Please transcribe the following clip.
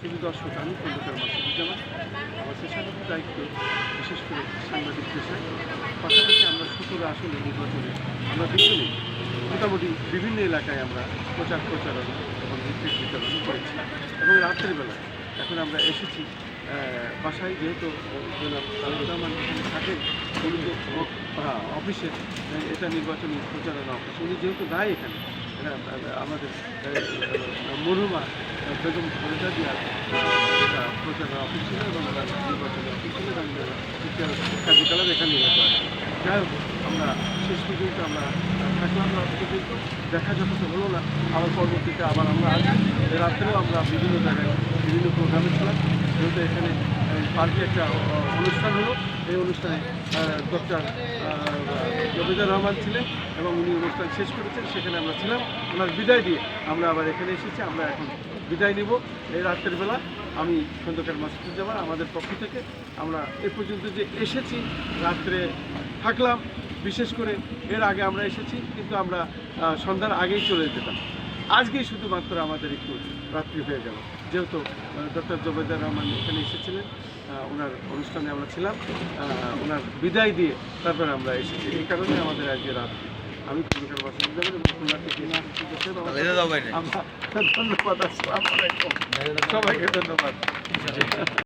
কিন্তু দর্শক, আমি খন্দকার মাসুদুজ্জামান। আমার পেশাগত দায়িত্ব বিশেষ করে সাংবাদিক পেশায়। পাশাপাশি আমরা 17 আসনে নির্বাচনে আমরা দুজনেই মোটামুটি বিভিন্ন এলাকায় আমরা প্রচারণা এবং লিফলেট বিতরণ করেছি। এবং রাত্রিবেলা এখন আমরা এসেছি বাসায়, যেহেতু জনাব তারেক রহমান এখানে থাকেন, উনি অফিসে, এটা নির্বাচনী প্রচারণা অফিস, উনি যেহেতু দেয় এখানে আমাদের মরহুমা বেগম খালেদা জিয়ার প্রচারণা অফিস ছিল এবং নির্বাচনী অফিস ছিল এবং কার্যকলাপ এখানে হতো। যাই হোক, আমরা শেষ পর্যন্ত আমরা থাকলাম পর্যন্ত, দেখা যখন হলো না, আবার পরবর্তীতে আবার আমরা রাত্রেও আমরা বিভিন্ন জায়গায় বিভিন্ন প্রোগ্রামে ছিলাম। যেহেতু এখানে পার্কে একটা অনুষ্ঠান হলো, এই অনুষ্ঠানে ডক্টর জবেদার রহমান ছিলেন এবং উনি অনুষ্ঠান শেষ করেছেন, সেখানে আমরা ছিলাম। ওনার বিদায় দিয়ে আমরা আবার এখানে এসেছি। আমরা এখন বিদায় নিব এই রাত্রের বেলা। আমি খন্দকার মাসুদুজ্জামান, আমাদের পক্ষ থেকে আমরা এ পর্যন্ত যে এসেছি, রাত্রে থাকলাম, বিশেষ করে এর আগে আমরা এসেছি কিন্তু আমরা সন্ধ্যার আগেই চলে যেতাম। আজকেই শুধুমাত্র আমাদের একটু রাত্রি হয়ে গেল, যেহেতু ডক্টর জবেদার রহমান এখানে এসেছিলেন, ওনার অনুষ্ঠানে আমরা ছিলাম, ওনার বিদায় দিয়ে তারপরে আমরা এসেছি। এই কারণে আমাদের আজকে রাত্রি। আমি খন্দকার মাসুদুজ্জামান এবং খুলনা থেকে আমরা ধন্যবাদ। আসসালামু আলাইকুম, সবাইকে ধন্যবাদ।